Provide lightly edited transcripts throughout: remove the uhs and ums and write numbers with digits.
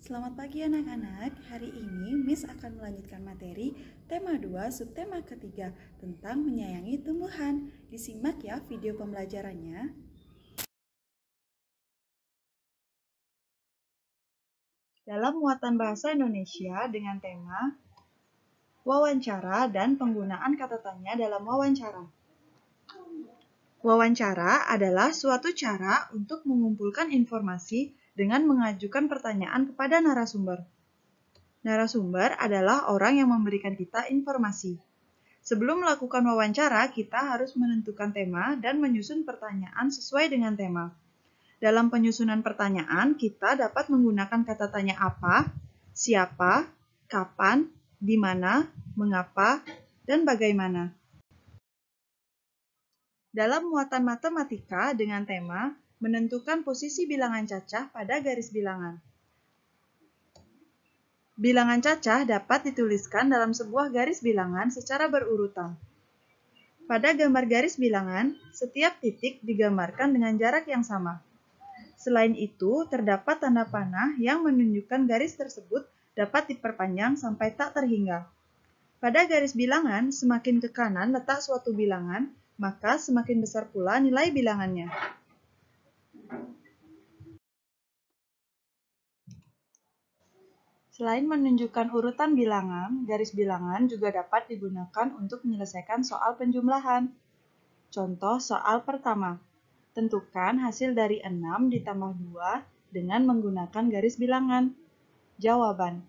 Selamat pagi anak-anak, hari ini Miss akan melanjutkan materi tema 2 subtema ketiga tentang menyayangi tumbuhan. Disimak ya video pembelajarannya. Dalam muatan bahasa Indonesia dengan tema wawancara dan penggunaan kata tanya dalam wawancara. Wawancara adalah suatu cara untuk mengumpulkan informasi dengan mengajukan pertanyaan kepada narasumber. Narasumber adalah orang yang memberikan kita informasi. Sebelum melakukan wawancara, kita harus menentukan tema dan menyusun pertanyaan sesuai dengan tema. Dalam penyusunan pertanyaan, kita dapat menggunakan kata tanya apa, siapa, kapan, di mana, mengapa, dan bagaimana. Dalam muatan matematika dengan tema menentukan posisi bilangan cacah pada garis bilangan. Bilangan cacah dapat dituliskan dalam sebuah garis bilangan secara berurutan. Pada gambar garis bilangan, setiap titik digambarkan dengan jarak yang sama. Selain itu, terdapat tanda panah yang menunjukkan garis tersebut dapat diperpanjang sampai tak terhingga. Pada garis bilangan, semakin ke kanan letak suatu bilangan, maka semakin besar pula nilai bilangannya. Selain menunjukkan urutan bilangan, garis bilangan juga dapat digunakan untuk menyelesaikan soal penjumlahan. Contoh soal pertama. Tentukan hasil dari 6 ditambah 2 dengan menggunakan garis bilangan. Jawaban.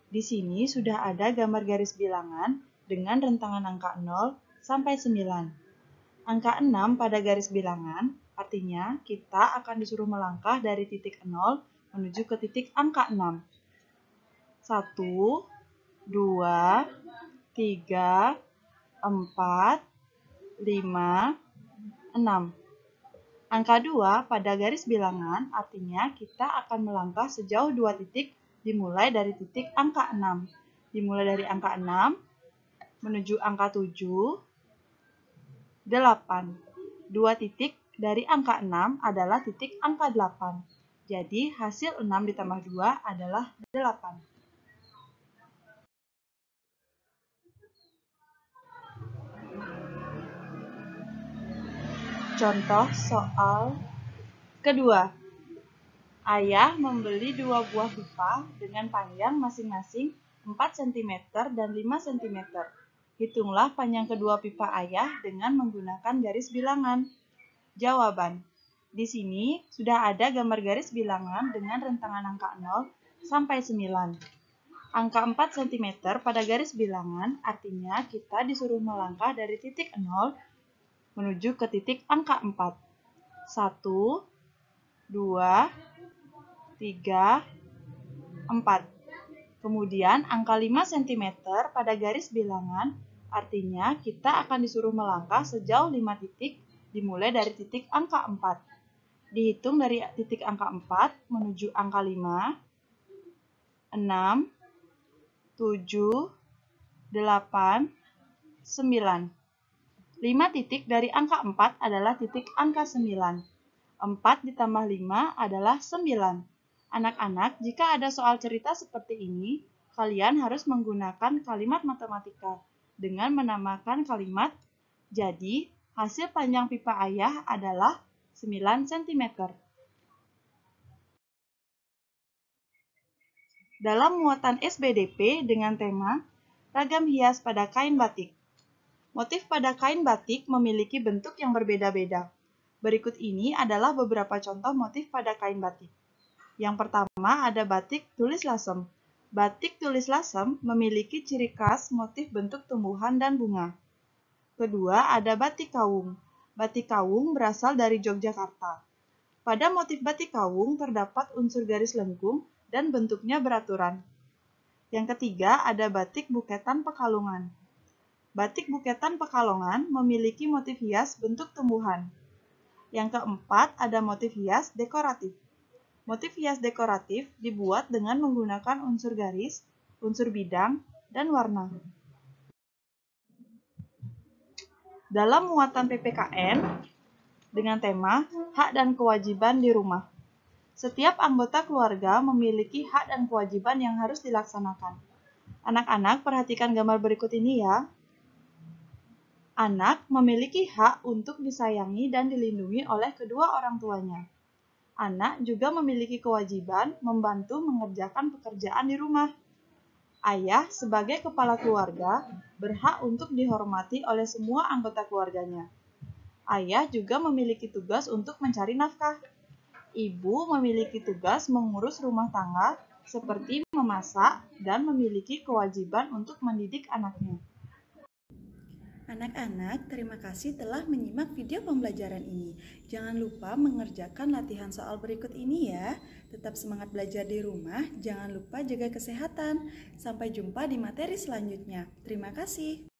Di sini sudah ada gambar garis bilangan dengan rentangan angka 0 sampai 9. Angka 6 pada garis bilangan artinya kita akan disuruh melangkah dari titik 0 menuju ke titik angka 6. 1, 2, 3, 4, 5, 6. Angka 2 pada garis bilangan artinya kita akan melangkah sejauh 2 titik dimulai dari titik angka 6. Dimulai dari angka 6 menuju angka 7, 8. 2 titik dari angka 6 adalah titik angka 8. Jadi hasil 6 ditambah 2 adalah 8. Contoh soal kedua. Ayah membeli 2 buah pipa dengan panjang masing-masing 4 cm dan 5 cm. Hitunglah panjang kedua pipa ayah dengan menggunakan garis bilangan. Jawaban. Di sini sudah ada gambar garis bilangan dengan rentangan angka 0 sampai 9. Angka 4 cm pada garis bilangan artinya kita disuruh melangkah dari titik 0 menuju ke titik angka 4. 1, 2, 3, 4. Kemudian angka 5 cm pada garis bilangan artinya kita akan disuruh melangkah sejauh 5 titik dimulai dari titik angka 4. Dihitung dari titik angka 4 menuju angka 5, 6, 7, 8, 9. 5 titik dari angka 4 adalah titik angka 9. 4 ditambah 5 adalah 9. Anak-anak, jika ada soal cerita seperti ini, kalian harus menggunakan kalimat matematika dengan menamakan kalimat. Jadi, hasil panjang pipa ayah adalah 9 cm. Dalam muatan SBDP dengan tema ragam hias pada kain batik. Motif pada kain batik memiliki bentuk yang berbeda-beda. Berikut ini adalah beberapa contoh motif pada kain batik. Yang pertama ada batik tulis lasem. Batik tulis lasem memiliki ciri khas motif bentuk tumbuhan dan bunga. Kedua ada batik kawung. Batik kawung berasal dari Yogyakarta. Pada motif batik kawung terdapat unsur garis lengkung dan bentuknya beraturan. Yang ketiga ada batik buketan Pekalongan. Batik buketan Pekalongan memiliki motif hias bentuk tumbuhan. Yang keempat ada motif hias dekoratif. Motif hias dekoratif dibuat dengan menggunakan unsur garis, unsur bidang, dan warna. Dalam muatan PPKN dengan tema hak dan kewajiban di rumah. Setiap anggota keluarga memiliki hak dan kewajiban yang harus dilaksanakan. Anak-anak, perhatikan gambar berikut ini ya. Anak memiliki hak untuk disayangi dan dilindungi oleh kedua orang tuanya. Anak juga memiliki kewajiban membantu mengerjakan pekerjaan di rumah. Ayah sebagai kepala keluarga berhak untuk dihormati oleh semua anggota keluarganya. Ayah juga memiliki tugas untuk mencari nafkah. Ibu memiliki tugas mengurus rumah tangga seperti memasak dan memiliki kewajiban untuk mendidik anaknya. Anak-anak, terima kasih telah menyimak video pembelajaran ini. Jangan lupa mengerjakan latihan soal berikut ini ya. Tetap semangat belajar di rumah, jangan lupa jaga kesehatan. Sampai jumpa di materi selanjutnya. Terima kasih.